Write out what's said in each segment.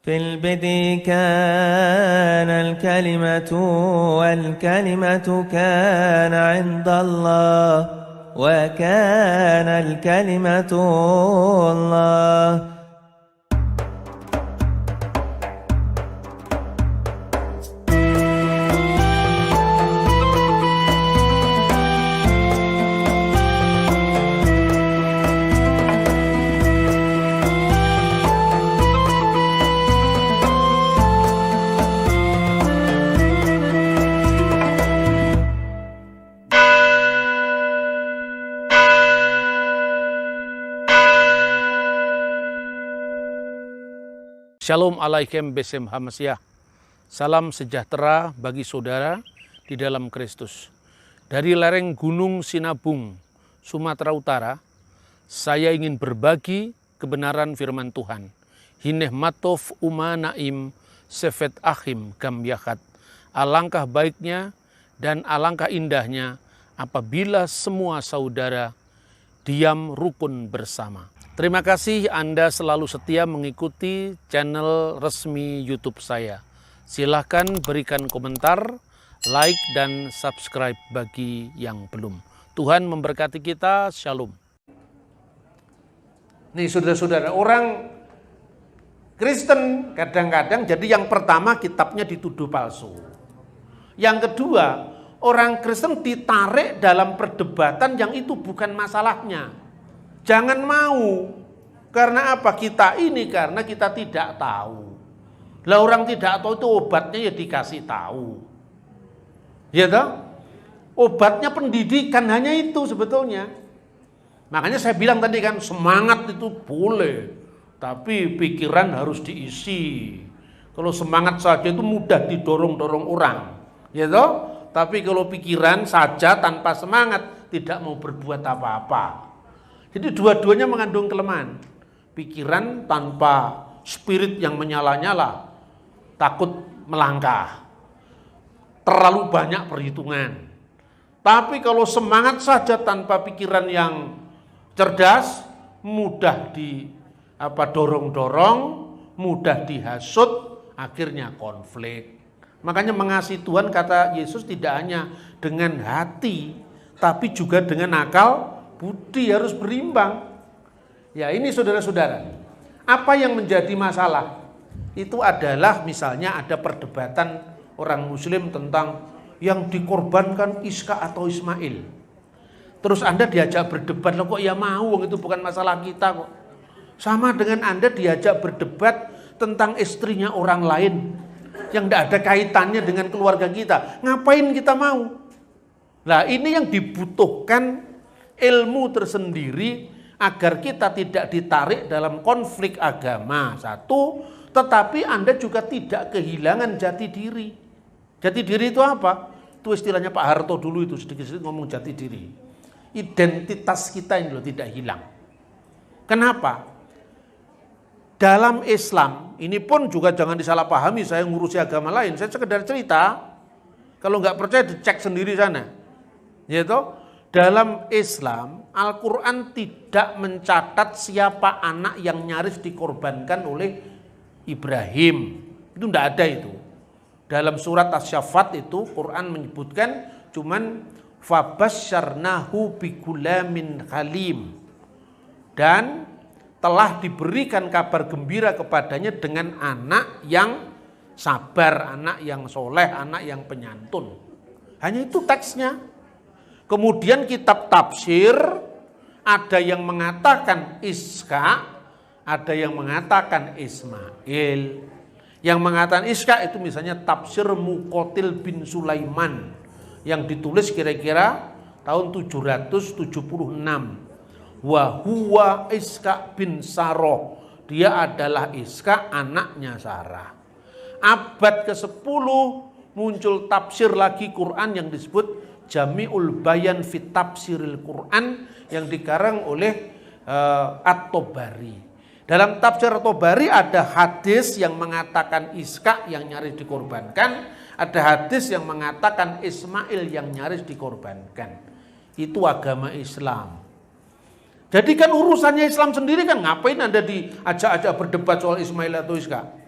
في البدء كان الكلمة والكلمة كان عند الله وكان الكلمة الله. Shalom alaikum besem hamasyah. Salam sejahtera bagi saudara di dalam Kristus. Dari lereng Gunung Sinabung, Sumatera Utara, saya ingin berbagi kebenaran firman Tuhan. Hineh matov uma naim sefet achim gam yakat. Alangkah baiknya dan alangkah indahnya apabila semua saudara diam rukun bersama. Terima kasih Anda selalu setia mengikuti channel resmi YouTube saya. Silahkan berikan komentar, like, dan subscribe bagi yang belum. Tuhan memberkati kita, shalom. Nih saudara-saudara, orang Kristen kadang-kadang jadi yang pertama kitabnya dituduh palsu. Yang kedua, orang Kristen ditarik dalam perdebatan yang itu bukan masalahnya. Jangan mau. Karena apa? Kita ini karena kita tidak tahu. Lah orang tidak tahu itu obatnya ya dikasih tahu. Ya toh? Obatnya pendidikan hanya itu sebetulnya. Makanya saya bilang tadi kan semangat itu boleh. Tapi pikiran harus diisi. Kalau semangat saja itu mudah didorong-dorong orang. Ya toh? Tapi kalau pikiran saja tanpa semangat tidak mau berbuat apa-apa. Jadi dua-duanya mengandung kelemahan. Pikiran tanpa spirit yang menyala-nyala, takut melangkah. Terlalu banyak perhitungan. Tapi kalau semangat saja tanpa pikiran yang cerdas, mudah dorong-dorong, mudah dihasut, akhirnya konflik. Makanya mengasihi Tuhan, kata Yesus, tidak hanya dengan hati, tapi juga dengan akal budi, harus berimbang. Ya ini saudara-saudara, apa yang menjadi masalah? Itu adalah misalnya ada perdebatan orang muslim tentang yang dikorbankan Iska atau Ismail. Terus Anda diajak berdebat, loh kok ya mau, itu bukan masalah kita kok. Sama dengan Anda diajak berdebat tentang istrinya orang lain yang tidak ada kaitannya dengan keluarga kita. Ngapain kita mau? Nah ini yang dibutuhkan ilmu tersendiri agar kita tidak ditarik dalam konflik agama. Satu, tetapi Anda juga tidak kehilangan jati diri. Jati diri itu apa? Itu istilahnya Pak Harto dulu itu sedikit-sedikit ngomong jati diri. Identitas kita ini loh tidak hilang. Kenapa? Dalam Islam, ini pun juga jangan disalahpahami saya ngurusi agama lain. Saya sekedar cerita, kalau nggak percaya dicek sendiri sana. Yaitu, dalam Islam, Al-Quran tidak mencatat siapa anak yang nyaris dikorbankan oleh Ibrahim. Itu tidak ada itu. Dalam surat Asy-Syaffat itu, Quran menyebutkan cuman fabasyarnahu bigulamin halim. Dan telah diberikan kabar gembira kepadanya dengan anak yang sabar, anak yang soleh, anak yang penyantun. Hanya itu teksnya. Kemudian kitab tafsir, ada yang mengatakan Iska, ada yang mengatakan Ismail. Yang mengatakan Iska itu misalnya tafsir Muqatil bin Sulaiman yang ditulis kira-kira tahun 776. Wa huwa Iska bin Saroh. Dia adalah Iska, anaknya Sarah. Abad ke-10 muncul tafsir lagi Quran yang disebut Jami'ul Bayan fit Tafsiril Quran yang dikarang oleh At-Tabari. Dalam tafsir At-Tabari ada hadis yang mengatakan Iska yang nyaris dikorbankan, ada hadis yang mengatakan Ismail yang nyaris dikorbankan. Itu agama Islam. Jadi kan urusannya Islam sendiri kan, ngapain Anda diajak-ajak berdebat soal Ismail atau Iska?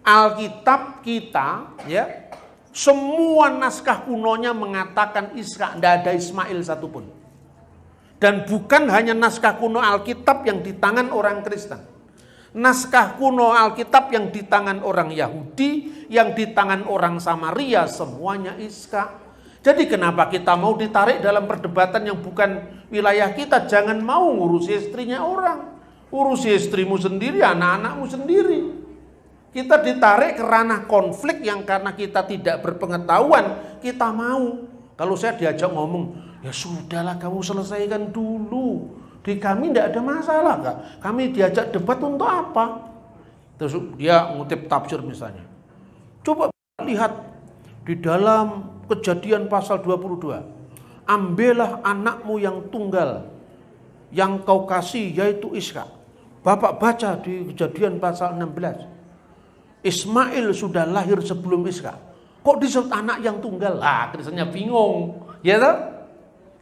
Alkitab kita, ya, semua naskah kunonya mengatakan Ishak, tidak ada Ismail satupun. Dan bukan hanya naskah kuno Alkitab yang di tangan orang Kristen. Naskah kuno Alkitab yang di tangan orang Yahudi, yang di tangan orang Samaria, semuanya Ishak. Jadi kenapa kita mau ditarik dalam perdebatan yang bukan wilayah kita? Jangan mau ngurusi istrinya orang. Urusi istrimu sendiri, anak-anakmu sendiri. Kita ditarik ke ranah konflik yang karena kita tidak berpengetahuan, kita mau. Kalau saya diajak ngomong, ya sudahlah kamu selesaikan dulu. Di kami tidak ada masalah, Kak. Kami diajak debat untuk apa? Terus dia ngutip tafsir misalnya. Coba lihat di dalam Kejadian pasal 22. Ambillah anakmu yang tunggal, yang kau kasih yaitu Ishak. Bapak baca di Kejadian pasal 16. Ismail sudah lahir sebelum Ishak. Kok disebut anak yang tunggal? Kristennya bingung. Ya toh?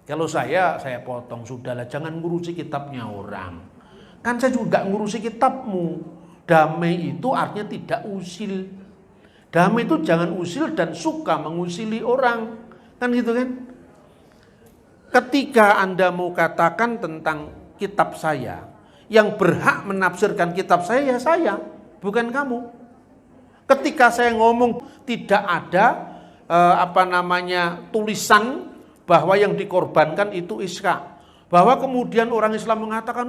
Kalau saya potong, sudahlah, jangan ngurusi kitabnya orang. Kan saya juga ngurusi kitabmu. Damai itu artinya tidak usil. Damai itu jangan usil dan suka mengusili orang. Kan gitu kan? Ketika Anda mau katakan tentang kitab saya, yang berhak menafsirkan kitab saya, ya saya, bukan kamu. Ketika saya ngomong tidak ada tulisan bahwa yang dikorbankan itu Ishak. Bahwa kemudian orang Islam mengatakan,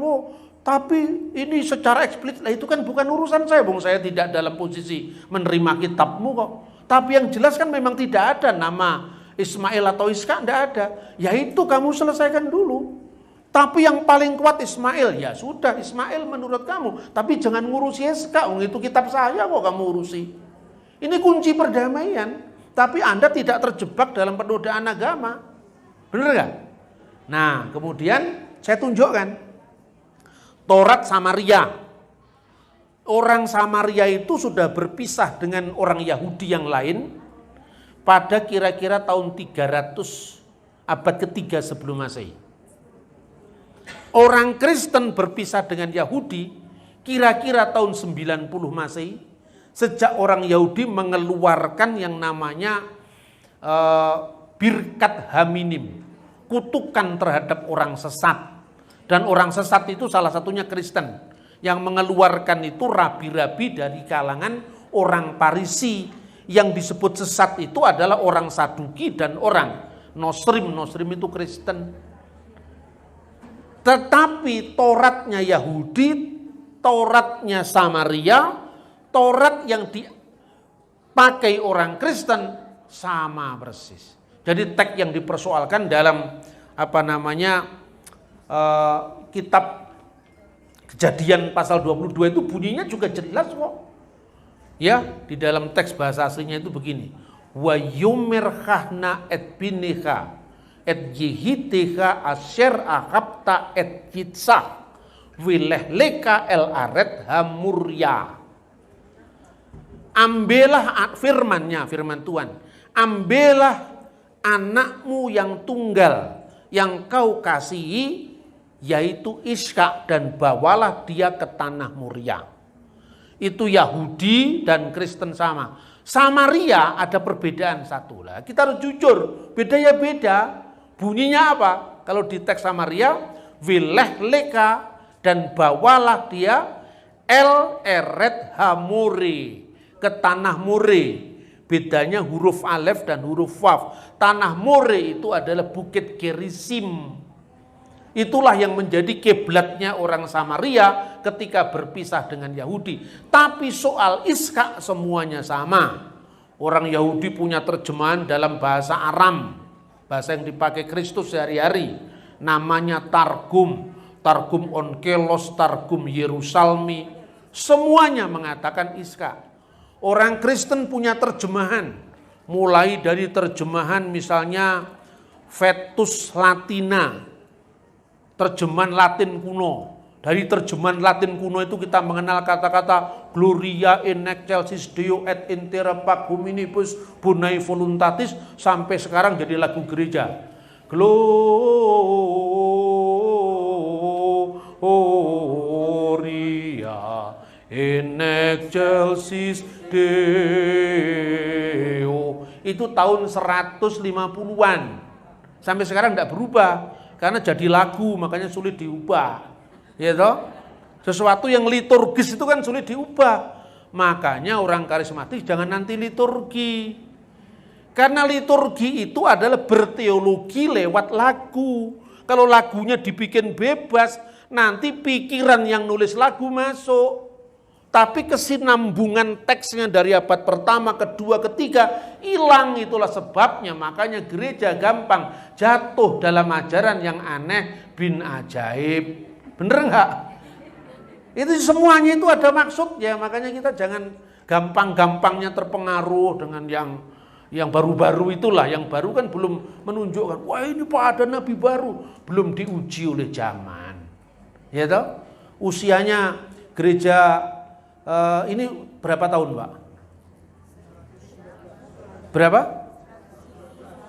tapi ini secara eksplisit, itu kan bukan urusan saya. Saya tidak dalam posisi menerima kitabmu kok. Tapi yang jelas kan memang tidak ada nama Ismail atau Ishak, tidak ada. Ya itu kamu selesaikan dulu. Tapi yang paling kuat Ismail, ya sudah Ismail menurut kamu. Tapi jangan ngurusi Ishak, itu kitab saya kok kamu urusi. Ini kunci perdamaian. Tapi Anda tidak terjebak dalam penodaan agama. Benar gak? Nah kemudian saya tunjukkan. Taurat Samaria. Orang Samaria itu sudah berpisah dengan orang Yahudi yang lain pada kira-kira tahun 300 abad ketiga sebelum Masehi. Orang Kristen berpisah dengan Yahudi kira-kira tahun 90 Masehi, sejak orang Yahudi mengeluarkan yang namanya birkat haminim, kutukan terhadap orang sesat. Dan orang sesat itu salah satunya Kristen. Yang mengeluarkan itu rabi-rabi dari kalangan orang Parisi. Yang disebut sesat itu adalah orang Saduki dan orang Nosrim. Nosrim itu Kristen. Tetapi Tauratnya Yahudi, Tauratnya Samaria, Taurat yang dipakai orang Kristen sama persis. Jadi teks yang dipersoalkan dalam kitab Kejadian pasal 22 itu bunyinya juga jelas kok. Ya, di dalam teks bahasa aslinya itu begini. Wa yumirkhahna et binika et yihitiha asyer ahabta et yitsah wilehleka el aret hamurya. Ambillah firman Tuhan. Ambillah anakmu yang tunggal yang kau kasihi yaitu Ishak dan bawalah dia ke tanah Moria. Itu Yahudi dan Kristen sama. Samaria ada perbedaan satu lah. Kita harus jujur, beda ya beda. Bunyinya apa? Kalau di teks Samaria, wilehleka dan bawalah dia el eret hamuri, ke tanah More. Bedanya huruf alef dan huruf waf. Tanah More itu adalah bukit Gerisim. Itulah yang menjadi kiblatnya orang Samaria ketika berpisah dengan Yahudi. Tapi soal Ishak semuanya sama. Orang Yahudi punya terjemahan dalam bahasa Aram. Bahasa yang dipakai Kristus sehari-hari. Namanya Targum. Targum Onkelos, Targum Yerusalmi. Semuanya mengatakan Ishak. Orang Kristen punya terjemahan. Mulai dari terjemahan misalnya Vetus Latina. Terjemahan Latin kuno. Dari terjemahan Latin kuno itu kita mengenal kata-kata Gloria in excelsis Deo et in terra pax hominibus bonae voluntatis sampai sekarang jadi lagu gereja. Gloria in excelsis Deo. Itu tahun 150-an. Sampai sekarang tidak berubah karena jadi lagu, makanya sulit diubah. Ya toh? Sesuatu yang liturgis itu kan sulit diubah. Makanya orang karismatik jangan nanti liturgi. Karena liturgi itu adalah berteologi lewat lagu. Kalau lagunya dibikin bebas, nanti pikiran yang nulis lagu masuk. Tapi kesinambungan teksnya dari abad pertama, kedua, ketiga hilang, itulah sebabnya. Makanya gereja gampang jatuh dalam ajaran yang aneh bin ajaib. Bener enggak? Itu semuanya itu ada maksudnya. Makanya kita jangan gampang-gampangnya terpengaruh dengan yang baru-baru itulah. Yang baru kan belum menunjukkan, wah ini Pak ada nabi baru. Belum diuji oleh zaman. Ya toh? Usianya gereja ini berapa tahun, Pak? Berapa?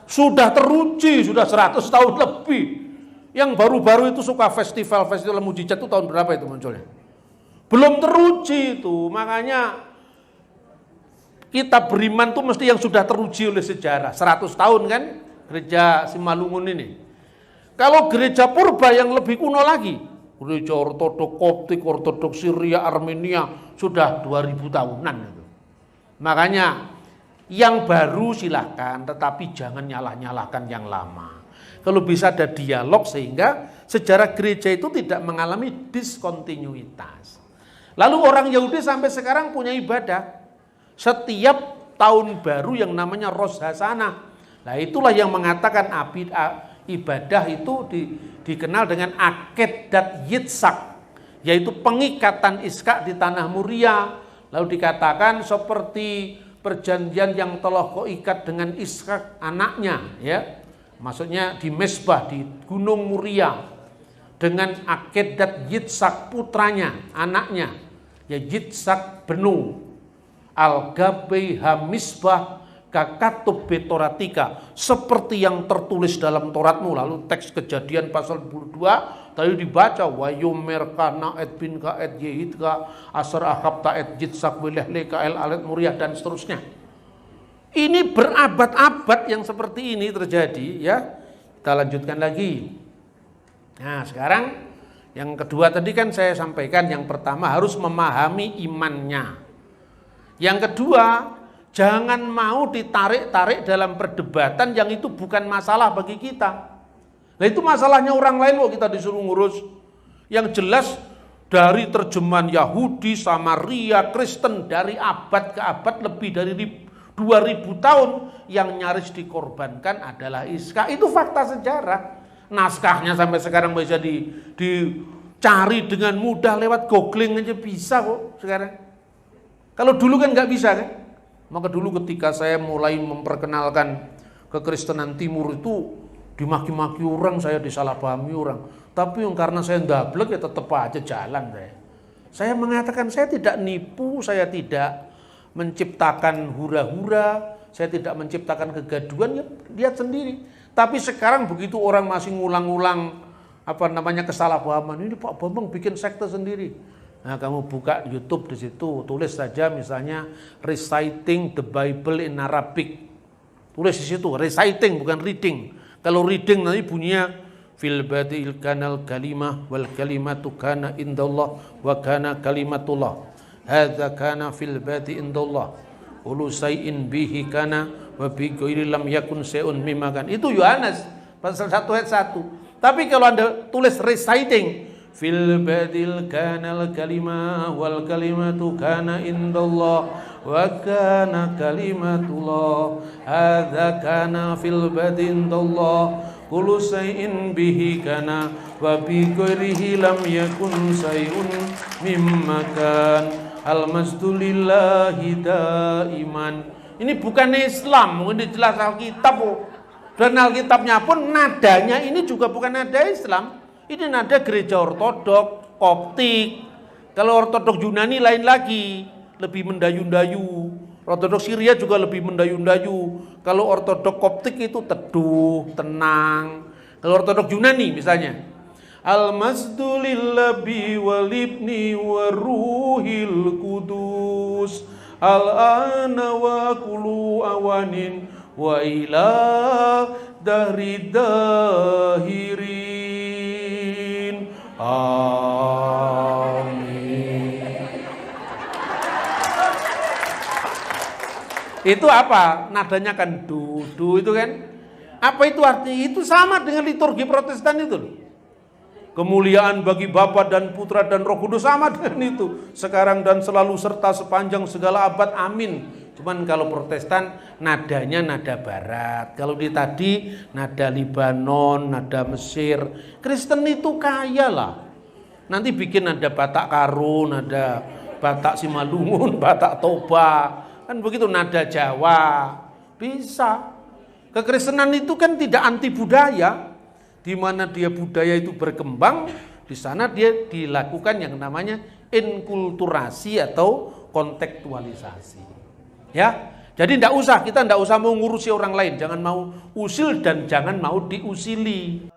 Sudah teruji, sudah 100 tahun lebih. Yang baru-baru itu suka festival mujizat itu tahun berapa itu munculnya? Belum teruji itu. Makanya kita beriman tuh mesti yang sudah teruji oleh sejarah. 100 tahun kan gereja Simalungun ini. Kalau gereja purba yang lebih kuno lagi, gereja ortodok Koptik, ortodok Syria, Armenia sudah 2000 tahunan itu. Makanya yang baru silahkan, tetapi jangan nyalah-nyalahkan yang lama. Kalau bisa ada dialog sehingga sejarah gereja itu tidak mengalami diskontinuitas. Lalu orang Yahudi sampai sekarang punya ibadah. Setiap tahun baru yang namanya Rosh Hashanah. Nah itulah yang mengatakan ibadah itu dikenal dengan Akedat Yitzhak, yaitu pengikatan Ishak di tanah Muria. Lalu dikatakan seperti perjanjian yang telah kau ikat dengan Ishak anaknya, ya. Maksudnya di Mesbah di Gunung Muria dengan Akedat Yitzhak putranya, anaknya, ya Yitzhak Benu Al-Gabei Hamisbah Kakatub Betoratika, seperti yang tertulis dalam Toratmu. Lalu teks Kejadian pasal 22 tadi dibaca, Wayomer kana et bin ka et yehid ka asar ahab ta et Yitzhak wileh ka el alet Muria dan seterusnya. Ini berabad-abad yang seperti ini terjadi, ya. Kita lanjutkan lagi. Nah, sekarang yang kedua tadi kan saya sampaikan, yang pertama harus memahami imannya. Yang kedua, jangan mau ditarik-tarik dalam perdebatan yang itu bukan masalah bagi kita. Nah, itu masalahnya orang lain kok kita disuruh ngurus. Yang jelas dari terjemahan Yahudi, Samaria, Kristen dari abad ke abad lebih dari 2000 tahun yang nyaris dikorbankan adalah Ishak. Itu fakta sejarah. Naskahnya sampai sekarang bisa dicari dengan mudah lewat googling aja bisa kok sekarang. Kalau dulu kan nggak bisa kan. Maka dulu ketika saya mulai memperkenalkan kekristenan timur itu dimaki-maki orang, saya disalahpahami orang. Tapi karena saya ndablek ya tetap aja jalan saya. Saya mengatakan saya tidak nipu, saya tidak menciptakan hura-hura, saya tidak menciptakan kegaduhan, ya lihat sendiri. Tapi sekarang begitu orang masih ngulang-ngulang kesalahpahaman, ini Pak Bambang bikin sekte sendiri. Nah, kamu buka YouTube di situ, tulis saja misalnya reciting the Bible in Arabic. Tulis di situ, reciting bukan reading. Kalau reading nanti bunyinya fil badi'il kanal kalimah wal kalimatu kana indallah wa kana kalimatullah. Hadza kana fil badi indallah. Ulu say'in bihi kana wa bi ghairi lam yakun say'un mimma kan. Itu Yohanes pasal 1 ayat 1. Tapi kalau Anda tulis reciting fil badil kanal kalimah wal kalimatu kana indallah wa kana kalimatullah. Hadza kana fil badi indallah. Ulu say'in bihi kana wa bi ghairihi lam yakun say'un mimma kan. Al-masdulillahi daiman. Ini bukan Islam, ini jelas Alkitab. Dan Alkitabnya pun nadanya ini juga bukan nada Islam. Ini nada gereja ortodok, Koptik. Kalau ortodok Yunani lain lagi, lebih mendayu-dayu. Ortodok Syria juga lebih mendayu-dayu. Kalau ortodok Koptik itu teduh, tenang. Kalau ortodok Yunani misalnya, Al-masdu lillabi walibni waruhil kudus. Al-ana wa kulu awanin wa ila dahri dahirin. Amin. Itu apa? Nadanya kan do itu kan. Apa itu artinya? Itu sama dengan liturgi Protestan itu loh. Kemuliaan bagi Bapa dan Putra dan Roh Kudus, sama dengan itu. Sekarang dan selalu serta sepanjang segala abad. Amin. Cuman kalau Protestan nadanya nada barat. Kalau di tadi nada Libanon, nada Mesir. Kristen itu kaya lah. Nanti bikin nada Batak Karo, nada Batak Simalungun, Batak Toba. Kan begitu, nada Jawa. Bisa. Kekristenan itu kan tidak anti budaya. Di mana dia budaya itu berkembang, di sana dia dilakukan yang namanya inkulturasi atau kontekstualisasi. Ya, jadi kita tidak usah mau ngurusi orang lain, jangan mau usil dan jangan mau diusili.